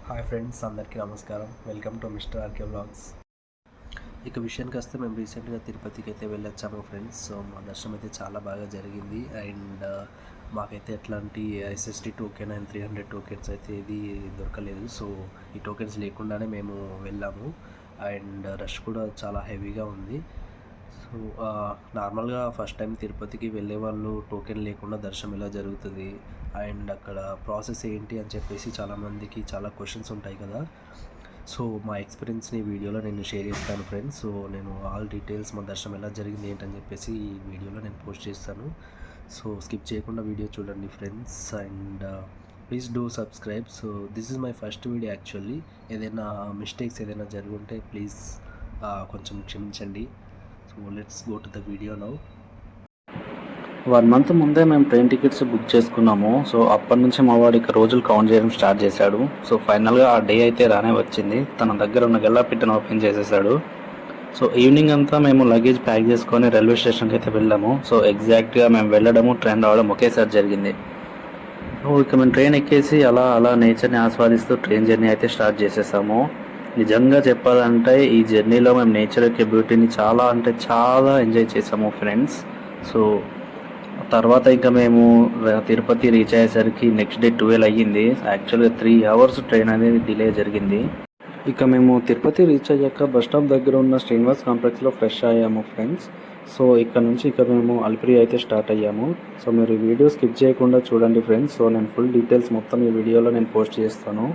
Hi friends, అందరికీ నమస్కారం. Welcome to mister RK vlogs. ఇక విషయానికి వస్తే మేము రీసెంట్గా తిరుపతికి అయితే వెళ్ళొచ్చాము ఫ్రెండ్స్. సో మా దర్శనం అయితే చాలా బాగా జరిగింది. అండ్ మాకైతే ఎట్లాంటి ఎస్ఎస్డి టోకెన్ అండ్ 300 టోకెన్స్ అయితే ఇది దొరకలేదు. సో ఈ టోకెన్స్ లేకుండానే మేము వెళ్ళాము. అండ్ రష్ కూడా చాలా హెవీగా ఉంది. సో నార్మల్గా ఫస్ట్ టైం తిరుపతికి వెళ్ళే వాళ్ళు టోకెన్ లేకుండా దర్శనం ఎలా జరుగుతుంది అండ్ అక్కడ ప్రాసెస్ ఏంటి అని చెప్పేసి చాలామందికి చాలా క్వశ్చన్స్ ఉంటాయి కదా. సో మా ఎక్స్పీరియన్స్ని వీడియోలో నేను షేర్ చేస్తాను ఫ్రెండ్స్. సో నేను ఆల్ డీటెయిల్స్ మా దర్శనం ఎలా జరిగింది ఏంటని చెప్పేసి ఈ వీడియోలో నేను పోస్ట్ చేస్తాను. సో స్కిప్ చేయకుండా వీడియో చూడండి friends. And please do subscribe. So this is my first video actually. ఏదైనా మిస్టేక్స్ ఏదైనా జరుగుంటే ప్లీజ్ కొంచెం క్షమించండి. So let's go to the video now. 1 month ముందే మేము ట్రైన్ టికెట్స్ బుక్ చేసుకున్నాము. సో అప్పటి నుంచి మా వాడు ఇక రోజులు కౌంట్ చేయడం స్టార్ట్ చేశాడు. సో ఫైనల్గా ఆ డే అయితే రానే వచ్చింది. తన దగ్గర ఉన్న గల్లా పిట్టను ఓపెన్ చేసేసాడు. సో ఈవినింగ్ అంతా మేము లగేజ్ ప్యాక్ చేసుకొని రైల్వే స్టేషన్కి అయితే వెళ్ళాము. సో ఎగ్జాక్ట్గా మేము వెళ్ళడము ట్రైన్ రావడం ఒకేసారి జరిగింది. సో ఇక మేము ట్రైన్ ఎక్కేసి అలా అలా నేచర్ని ఆస్వాదిస్తూ ట్రైన్ జర్నీ అయితే స్టార్ట్ చేసేసాము. నిజంగా చెప్పాలంటే ఈ జర్నీలో మేము నేచర్ యొక్క బ్యూటీని చాలా అంటే చాలా ఎంజాయ్ చేసాము ఫ్రెండ్స్. సో తర్వాత ఇంకా మేము తిరుపతి రీచ్ అయ్యేసరికి నెక్స్ట్ డే 12 అయ్యింది. యాక్చువల్గా 3 అవర్స్ ట్రైన్ అనేది డిలే జరిగింది. ఇక మేము తిరుపతి రీచ్ అయ్యాక బస్ స్టాప్ దగ్గర ఉన్న శ్రీనివాస్ కాంప్లెక్స్లో ఫ్రెష్ అయ్యాము ఫ్రెండ్స్. సో ఇక్కడ నుంచి ఇక మేము అలిపిరి అయితే స్టార్ట్ అయ్యాము. సో మీరు వీడియో స్కిప్ చేయకుండా చూడండి ఫ్రెండ్స్. సో నేను ఫుల్ డీటెయిల్స్ మొత్తం ఈ వీడియోలో నేను పోస్ట్ చేస్తాను.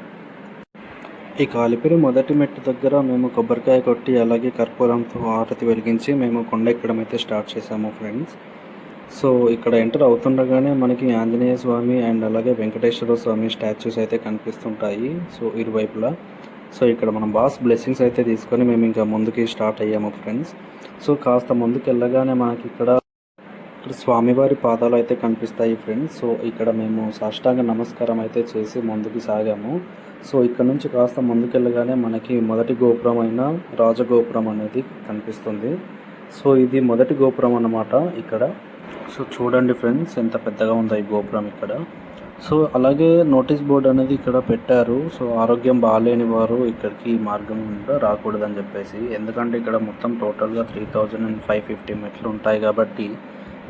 ఇక అలిపిరి మొదటి మెట్టు దగ్గర మేము కొబ్బరికాయ కొట్టి అలాగే కర్పూరంతో హారతి వెలిగించి మేము కొండ ఎక్కడం అయితే స్టార్ట్ చేసాము ఫ్రెండ్స్. సో ఇక్కడ ఎంటర్ అవుతుండగానే మనకి ఆంజనేయ స్వామి అండ్ అలాగే వెంకటేశ్వర స్వామి స్టాచ్యూస్ అయితే కనిపిస్తుంటాయి. సో ఇరువైపులా. సో ఇక్కడ మనం బాస్ బ్లెస్సింగ్స్ అయితే తీసుకొని మేము ఇంకా ముందుకి స్టార్ట్ అయ్యాము ఫ్రెండ్స్. సో కాస్త ముందుకు వెళ్ళగానే మనకి ఇక్కడ స్వామివారి పాదాలు అయితే కనిపిస్తాయి ఫ్రెండ్స్. సో ఇక్కడ మేము సాష్టాంగ నమస్కారం అయితే చేసి ముందుకు సాగాము. సో ఇక్కడ నుంచి కాస్త ముందుకెళ్ళగానే మనకి మొదటి గోపురం అయిన రాజగోపురం అనేది కనిపిస్తుంది. సో ఇది మొదటి గోపురం అన్నమాట ఇక్కడ. సో చూడండి ఫ్రెండ్స్ ఎంత పెద్దగా ఉందో ఈ గోపురం ఇక్కడ. సో అలాగే నోటీస్ బోర్డు అనేది ఇక్కడ పెట్టారు. సో ఆరోగ్యం బాగాలేని వారు ఇక్కడికి మార్గం రాకూడదని చెప్పేసి. ఎందుకంటే ఇక్కడ మొత్తం టోటల్గా 3550 మెట్లు ఉంటాయి కాబట్టి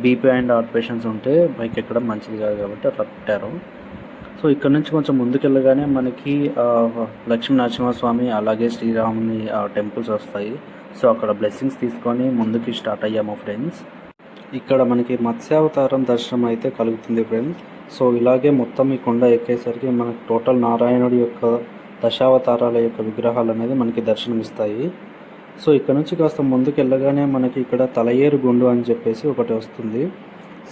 బీపీ అండ్ హార్ట్ పేషెంట్స్ ఉంటే బైక్ ఎక్కడం మంచిది కాదు కాబట్టి అట్లా పెట్టారు. సో ఇక్కడ నుంచి కొంచెం ముందుకెళ్ళగానే మనకి లక్ష్మీ నరసింహస్వామి అలాగే శ్రీరాముని టెంపుల్స్ వస్తాయి. సో అక్కడ బ్లెస్సింగ్స్ తీసుకొని ముందుకి స్టార్ట్ అయ్యాము ఫ్రెండ్స్. ఇక్కడ మనకి మత్స్యావతారం దర్శనం అయితే కలుగుతుంది ఫ్రెండ్స్. సో ఇలాగే మొత్తం ఈ కొండ ఎక్కేసరికి మనకి టోటల్ నారాయణుడి యొక్క దశావతారాల యొక్క విగ్రహాలు అనేది మనకి దర్శనమిస్తాయి. సో ఇక్కడ నుంచి కాస్త ముందుకు వెళ్ళగానే మనకి ఇక్కడ తలయేరు గుండు అని చెప్పేసి ఒకటి వస్తుంది.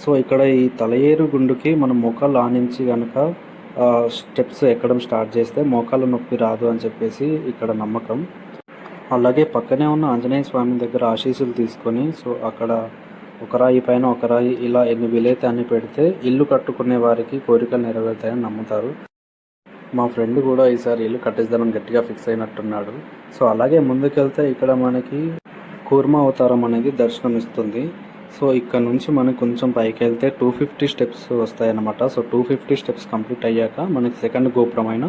సో ఇక్కడ ఈ తలయేరు గుండుకి మనం మోకాళ్ళు ఆనించి కనుక స్టెప్స్ ఎక్కడం స్టార్ట్ చేస్తే మోకాళ్ళ నొప్పి రాదు అని చెప్పేసి ఇక్కడ నమ్మకం. అలాగే పక్కనే ఉన్న ఆంజనేయ స్వామి దగ్గర ఆశీస్సులు తీసుకొని సో అక్కడ ఒక రాయి పైన ఒక రాయి ఇలా ఎన్ని వీలైతే అన్ని పెడితే ఇల్లు కట్టుకునే వారికి కోరికలు నెరవేరుతాయని నమ్ముతారు. మా ఫ్రెండ్ కూడా ఈసారి ఇల్లు కట్టేద్దామని గట్టిగా ఫిక్స్ అయినట్టున్నాడు. సో అలాగే ముందుకెళ్తే ఇక్కడ మనకి కూర్మ అవతారం అనేది దర్శనం ఇస్తుంది. సో ఇక్కడ నుంచి మనకి కొంచెం పైకి వెళ్తే 250 స్టెప్స్ వస్తాయన్నమాట. సో 250 స్టెప్స్ కంప్లీట్ అయ్యాక మనకి సెకండ్ గోపురం అయిన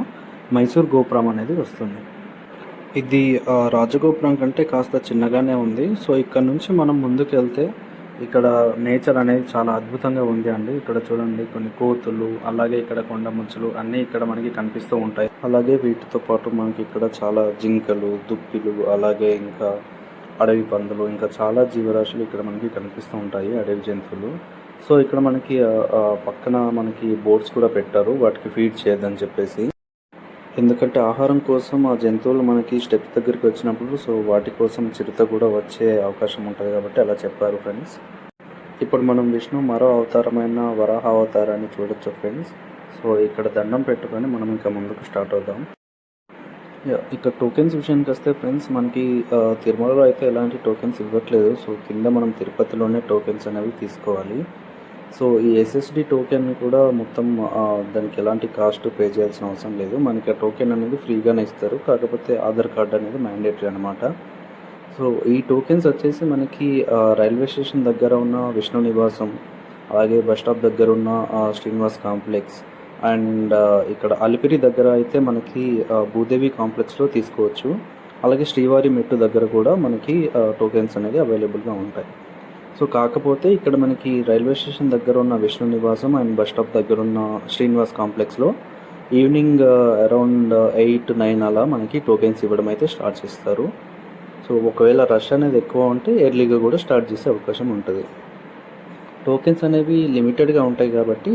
మైసూర్ గోపురం అనేది వస్తుంది. ఇది రాజగోపురం కంటే కాస్త చిన్నగానే ఉంది. సో ఇక్కడ నుంచి మనం ముందుకు వెళ్తే ఇక్కడ నేచర్ అనేది చాలా అద్భుతంగా ఉంది అండి. ఇక్కడ చూడండి కొన్ని కోతులు అలాగే ఇక్కడ కొండ ముచ్చులు అన్నీ ఇక్కడ మనకి కనిపిస్తూ ఉంటాయి. అలాగే వీటితో పాటు మనకి ఇక్కడ చాలా జింకలు, దుప్పిలు అలాగే ఇంకా అడవి పందులు ఇంకా చాలా జీవరాశులు ఇక్కడ మనకి కనిపిస్తూ ఉంటాయి, అడవి జంతువులు. సో ఇక్కడ మనకి పక్కన మనకి బోర్డ్స్ కూడా పెట్టారు వాటికి ఫీడ్ చేయొద్దని చెప్పేసి. ఎందుకంటే ఆహారం కోసం ఆ జంతువులు మనకి స్టెప్స్ దగ్గరికి వచ్చినప్పుడు సో వాటి కోసం చిరుత కూడా వచ్చే అవకాశం ఉంటుంది కాబట్టి అలా చెప్పారు ఫ్రెండ్స్. ఇప్పుడు మనం విష్ణు మరో అవతారమైన వరాహ అవతారాన్ని చూడొచ్చు ఫ్రెండ్స్. సో ఇక్కడ దండం పెట్టుకొని మనం ఇంకా ముందుకు స్టార్ట్ అవుదాం. ఇక టోకెన్స్ విషయానికి వస్తే ఫ్రెండ్స్ మనకి తిరుమలలో అయితే ఎలాంటి టోకెన్స్ ఇవ్వట్లేదు. సో కింద మనం తిరుపతిలోనే టోకెన్స్ అనేవి తీసుకోవాలి. సో ఈ ఎస్ఎస్డి టోకెన్ కూడా మొత్తం దానికి ఎలాంటి కాస్ట్ పే చేయాల్సిన అవసరం లేదు. మనకి ఆ టోకెన్ అనేది ఫ్రీగానే ఇస్తారు. కాకపోతే ఆధార్ కార్డ్ అనేది మ్యాండేటరీ అనమాట. సో ఈ టోకెన్స్ వచ్చేసి మనకి రైల్వే స్టేషన్ దగ్గర ఉన్న విష్ణు నివాసం అలాగే బస్ స్టాప్ దగ్గర ఉన్న శ్రీనివాస్ కాంప్లెక్స్ అండ్ ఇక్కడ అలిపిరి దగ్గర అయితే మనకి భూదేవి కాంప్లెక్స్లో తీసుకోవచ్చు. అలాగే శ్రీవారి మెట్టు దగ్గర కూడా మనకి టోకెన్స్ అనేది అవైలబుల్గా ఉంటాయి. సో కాకపోతే ఇక్కడ మనకి రైల్వే స్టేషన్ దగ్గర ఉన్న విష్ణు నివాసం అండ్ బస్ స్టాప్ దగ్గర ఉన్న శ్రీనివాస్ కాంప్లెక్స్లో ఈవినింగ్ అరౌండ్ 8-9 అలా మనకి టోకెన్స్ ఇవ్వడం అయితే స్టార్ట్ చేస్తారు. సో ఒకవేళ రష్ అనేది ఎక్కువ ఉంటే ఎర్లీగా కూడా స్టార్ట్ చేసే అవకాశం ఉంటుంది. టోకెన్స్ అనేవి లిమిటెడ్గా ఉంటాయి కాబట్టి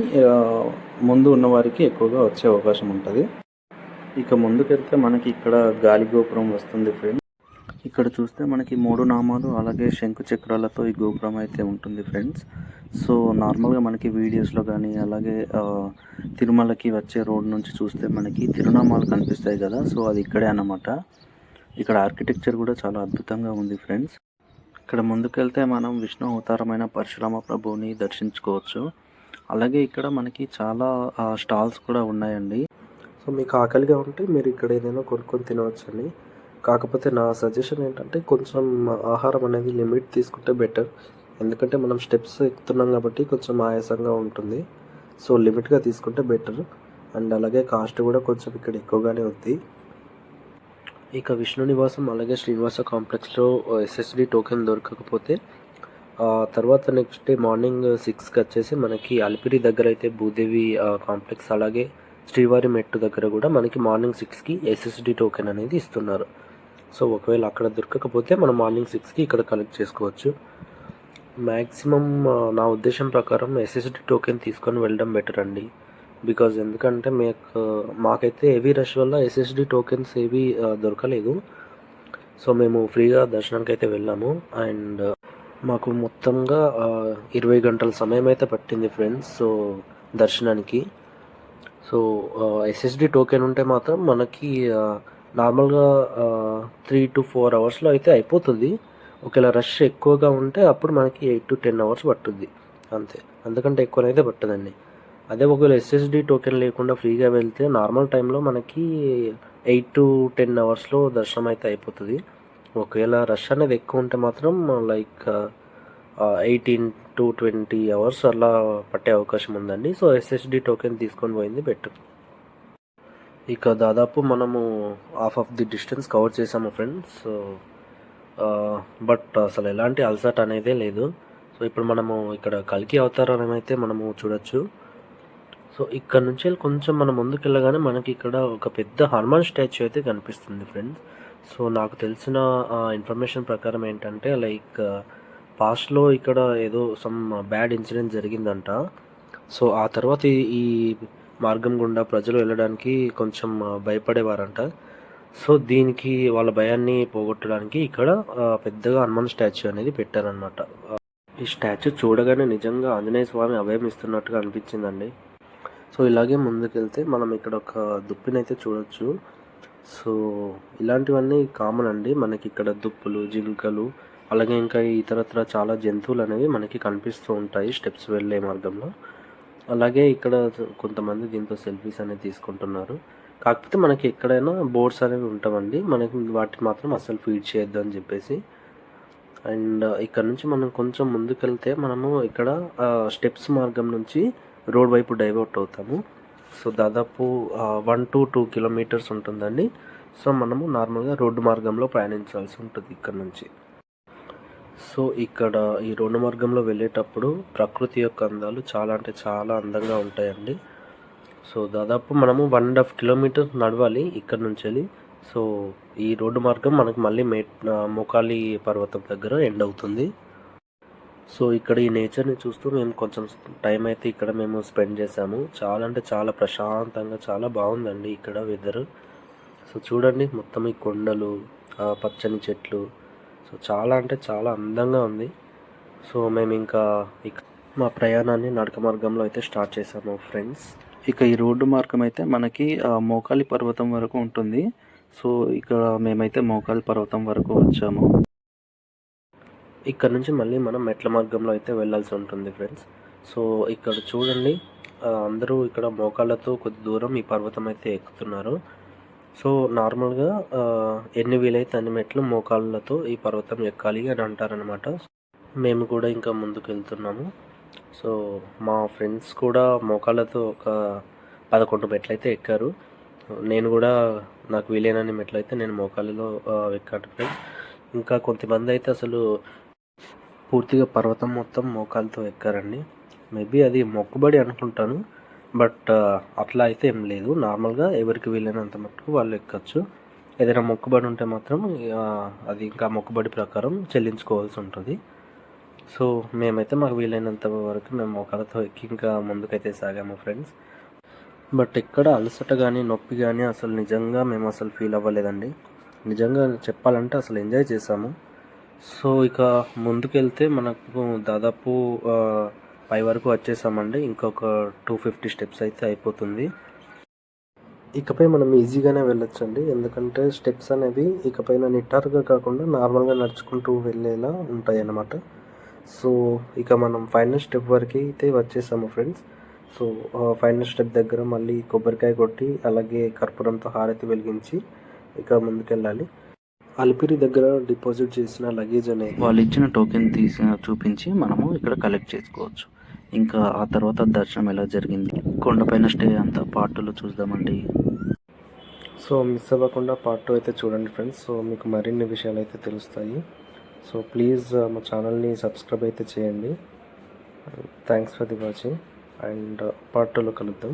ముందు ఉన్న వారికి ఎక్కువగా వచ్చే అవకాశం ఉంటుంది. ఇక ముందుకెళ్తే మనకి ఇక్కడ గాలి గోపురం వస్తుంది ఫ్రెండ్స్. ఇక్కడ చూస్తే మనకి 3 నామాలు అలాగే శంకు చక్రాలతో ఈ గోపురం అయితే ఉంటుంది ఫ్రెండ్స్. సో నార్మల్గా మనకి వీడియోస్లో కానీ అలాగే తిరుమలకి వచ్చే రోడ్ నుంచి చూస్తే మనకి తిరునామాలు కనిపిస్తాయి కదా, సో అది ఇక్కడే అన్నమాట. ఇక్కడ ఆర్కిటెక్చర్ కూడా చాలా అద్భుతంగా ఉంది ఫ్రెండ్స్. ఇక్కడ ముందుకెళ్తే మనం విష్ణు అవతారమైన పరశురామ ప్రభువుని దర్శించుకోవచ్చు. అలాగే ఇక్కడ మనకి చాలా స్టాల్స్ కూడా ఉన్నాయండి. సో మీకు ఆకలిగా ఉంటే మీరు ఇక్కడ ఏదైనా కొనుక్కొని తినవచ్చండి. కాకపోతే నా సజెషన్ ఏంటంటే కొంచెం ఆహారం అనేది లిమిట్ తీసుకుంటే బెటర్. ఎందుకంటే మనం స్టెప్స్ ఎక్కుతున్నాం కాబట్టి కొంచెం ఆయాసంగా ఉంటుంది. సో లిమిట్గా తీసుకుంటే బెటర్. అండ్ అలాగే కాస్ట్ కూడా కొంచెం ఇక్కడ ఎక్కువగానే ఉంది. ఇక విష్ణు నివాసం అలాగే శ్రీనివాస కాంప్లెక్స్లో ఎస్ఎస్డి టోకెన్ దొరకకపోతే తర్వాత నెక్స్ట్ డే మార్నింగ్ 6కి వచ్చేసి మనకి అలిపిరి దగ్గర అయితే భూదేవి కాంప్లెక్స్ అలాగే శ్రీవారి మెట్టు దగ్గర కూడా మనకి మార్నింగ్ 6కి ఎస్ఎస్డి టోకెన్ అనేది ఇస్తున్నారు. సో ఒకవేళ అక్కడ దొరకకపోతే మనం మార్నింగ్ 6కి ఇక్కడ కలెక్ట్ చేసుకోవచ్చు. మ్యాక్సిమం నా ఉద్దేశం ప్రకారం ఎస్ఎస్డి టోకెన్ తీసుకొని వెళ్ళడం బెటర్ అండి. బికాజ్ ఎందుకంటే మాకైతే హెవీ రష్ వల్ల ఎస్ఎస్డి టోకెన్స్ ఏవి దొరకలేదు. సో మేము ఫ్రీగా దర్శనానికి అయితే వెళ్ళాము. అండ్ మాకు మొత్తంగా 20 గంటల సమయం అయితే పట్టింది ఫ్రెండ్స్ సో దర్శనానికి. సో ఎస్ఎస్డి టోకెన్ ఉంటే మాత్రం మనకి నార్మల్గా 3 to 4 అవర్స్లో అయితే అయిపోతుంది. ఒకవేళ రష్ ఎక్కువగా ఉంటే అప్పుడు మనకి 8 to 10 అవర్స్ పట్టుద్ది అంతే, అంతకంటే ఎక్కువనైతే పట్టదండి. అదే ఒకవేళ ఎస్ఎస్డి టోకెన్ లేకుండా ఫ్రీగా వెళ్తే నార్మల్ టైంలో మనకి 8 to 10 అవర్స్లో దర్శనం అయితే అయిపోతుంది. ఒకవేళ రష్ అనేది ఎక్కువ ఉంటే మాత్రం లైక్ 18 to 20 అవర్స్ అలా పట్టే అవకాశం ఉందండి. సో ఎస్ఎస్డి టోకెన్ తీసుకొని పోయింది బెటర్. ఇక దాదాపు మనము half of the distance cover చేసాము ఫ్రెండ్స్. సో బట్ అసలు ఎలాంటి అలసట అనేదే లేదు. సో ఇప్పుడు మనము ఇక్కడ కల్కి అవతారం అయితే మనము చూడొచ్చు. సో ఇక్కడ నుంచి కొంచెం మనం ముందుకు వెళ్ళగానే మనకి ఇక్కడ ఒక పెద్ద హనుమాన్ స్టాచ్యూ అయితే కనిపిస్తుంది ఫ్రెండ్స్. సో నాకు తెలిసిన ఇన్ఫర్మేషన్ ప్రకారం ఏంటంటే లైక్ పాస్ట్లో ఇక్కడ ఏదో సమ్ బ్యాడ్ ఇన్సిడెంట్ జరిగిందంట. సో ఆ తర్వాత ఈ మార్గం గుండా ప్రజలు వెళ్ళడానికి కొంచెం భయపడేవారంట. సో దీనికి వాళ్ళ భయాన్ని పోగొట్టడానికి ఇక్కడ పెద్దగా హనుమాన్ స్టాచ్యూ అనేది పెట్టారనమాట. ఈ స్టాచ్యూ చూడగానే నిజంగా ఆంజనేయ స్వామి అభయం ఇస్తున్నట్టుగా అనిపించిందండి. సో ఇలాగే ముందుకెళ్తే మనం ఇక్కడ ఒక దుప్పినైతే చూడొచ్చు. సో ఇలాంటివన్నీ కామన్ అండి మనకి ఇక్కడ దుప్పులు, జింకలు అలాగే ఇంకా ఇతరత్ర చాలా జంతువులు అనేవి మనకి కనిపిస్తూ ఉంటాయి స్టెప్స్ వెళ్ళే మార్గంలో. అలాగే ఇక్కడ కొంతమంది దీంతో సెల్ఫీస్ అనేవి తీసుకుంటున్నారు. కాకపోతే మనకి ఎక్కడైనా బోర్డ్స్ అనేవి ఉంటామండి, మనకి వాటిని మాత్రం అస్సలు ఫీడ్ చేయొద్దు అని చెప్పేసి. అండ్ ఇక్కడ నుంచి మనం కొంచెం ముందుకెళ్తే మనము ఇక్కడ స్టెప్స్ మార్గం నుంచి రోడ్ వైపు డైవర్ట్ అవుతాము. సో దాదాపు 1 to 2 కిలోమీటర్స్ ఉంటుందండి. సో మనము నార్మల్గా రోడ్డు మార్గంలో ప్రయాణించాల్సి ఉంటుంది ఇక్కడ నుంచి. సో ఇక్కడ ఈ రోడ్డు మార్గంలో వెళ్ళేటప్పుడు ప్రకృతి యొక్క అందాలు చాలా అంటే చాలా అందంగా ఉంటాయండి. సో దాదాపు మనము 1.5 కిలోమీటర్ నడవాలి ఇక్కడ నుంచి వెళ్ళి. సో ఈ రోడ్డు మార్గం మనకు మళ్ళీ మోకాలి పర్వతం దగ్గర ఎండ్ అవుతుంది. సో ఇక్కడ ఈ నేచర్ని చూస్తూ మేము కొంచెం టైం అయితే ఇక్కడ మేము స్పెండ్ చేసాము. చాలా అంటే చాలా ప్రశాంతంగా చాలా బాగుందండి ఇక్కడ వెదర్. సో చూడండి మొత్తం ఈ కొండలు, పచ్చని చెట్లు, సో చాలా అంటే చాలా అందంగా ఉంది. సో మేము ఇంకా మా ప్రయాణాన్ని నడక మార్గంలో అయితే స్టార్ట్ చేసాము ఫ్రెండ్స్. ఇక ఈ రోడ్డు మార్గం అయితే మనకి మోకాలి పర్వతం వరకు ఉంటుంది. సో ఇక్కడ మేమైతే మోకాలి పర్వతం వరకు వచ్చాము. ఇక్కడ నుంచి మళ్ళీ మనం మెట్ల మార్గంలో అయితే వెళ్ళాల్సి ఉంటుంది ఫ్రెండ్స్. సో ఇక్కడ చూడండి అందరూ ఇక్కడ మోకాళ్ళతో కొద్ది దూరం ఈ పర్వతం అయితే ఎక్కుతున్నారు. సో నార్మల్గా ఎన్ని వీలైతే అన్ని మెట్లు మోకాళ్ళతో ఈ పర్వతం ఎక్కాలి అని అంటారనమాట. మేము కూడా ఇంకా ముందుకు వెళ్తున్నాము. సో మా ఫ్రెండ్స్ కూడా మోకాళ్ళతో ఒక 11 మెట్లు అయితే ఎక్కారు. నేను కూడా నాకు వీలైనన్ని మెట్లు అయితే నేను మోకాళ్ళలో ఎక్కాను ఫ్రెండ్స్. ఇంకా కొంతమంది అయితే అసలు పూర్తిగా పర్వతం మొత్తం మోకాళ్ళతో ఎక్కారండి. మేబీ అది మొక్కుబడి అనుకుంటాను, బట్ అట్లా అయితే ఏం లేదు. నార్మల్గా ఎవరికి వీలైనంత మట్టుకు వాళ్ళు ఎక్కచ్చు. ఏదైనా మొక్కుబడి ఉంటే మాత్రం అది ఇంకా మొక్కుబడి ప్రకారం చెల్లించుకోవాల్సి ఉంటుంది. సో మేమైతే మాకు వీలైనంత వరకు మేము మోకాళ్ళతో ఎక్కి ఇంకా ముందుకైతే సాగాము ఫ్రెండ్స్. బట్ ఎక్కడ అలసట కానీ నొప్పి కానీ అసలు నిజంగా మేము అసలు ఫీల్ అవ్వలేదండి. నిజంగా చెప్పాలంటే అసలు ఎంజాయ్ చేసాము. సో ఇక ముందుకెళ్తే మనకు దాదాపు పై వరకు వచ్చేసామండి. ఇంకొక 250 స్టెప్స్ అయితే అయిపోతుంది. ఇకపై మనం ఈజీగానే వెళ్ళొచ్చండి, ఎందుకంటే స్టెప్స్ అనేవి ఇకపైన నిటారుగా కాకుండా నార్మల్గా నడుచుకుంటూ వెళ్ళేలా ఉంటాయి అన్నమాట. సో ఇక మనం ఫైనల్ స్టెప్ వరకు అయితే వచ్చేసాము ఫ్రెండ్స్. సో ఫైనల్ స్టెప్ దగ్గర మళ్ళీ కొబ్బరికాయ కొట్టి అలాగే కర్పూరంతో హారతి వెలిగించి ఇక ముందుకెళ్ళాలి. అలిపిరి దగ్గర డిపాజిట్ చేసిన లగేజ్ అనేది వాళ్ళు ఇచ్చిన టోకెన్ తీసి చూపించి మనము ఇక్కడ కలెక్ట్ చేసుకోవచ్చు. ఇంకా ఆ తర్వాత దర్శనం ఎలా జరిగింది, కొండపైన స్టే అంతా పార్టులో చూద్దామండి. సో మిస్ అవ్వకుండా పార్ట్ 2 అయితే చూడండి ఫ్రెండ్స్. సో మీకు మరిన్ని విషయాలు అయితే తెలుస్తాయి. సో ప్లీజ్ మా ఛానల్ని సబ్స్క్రైబ్ అయితే చేయండి. Thanks for the watching and part 2లో కలుద్దాం.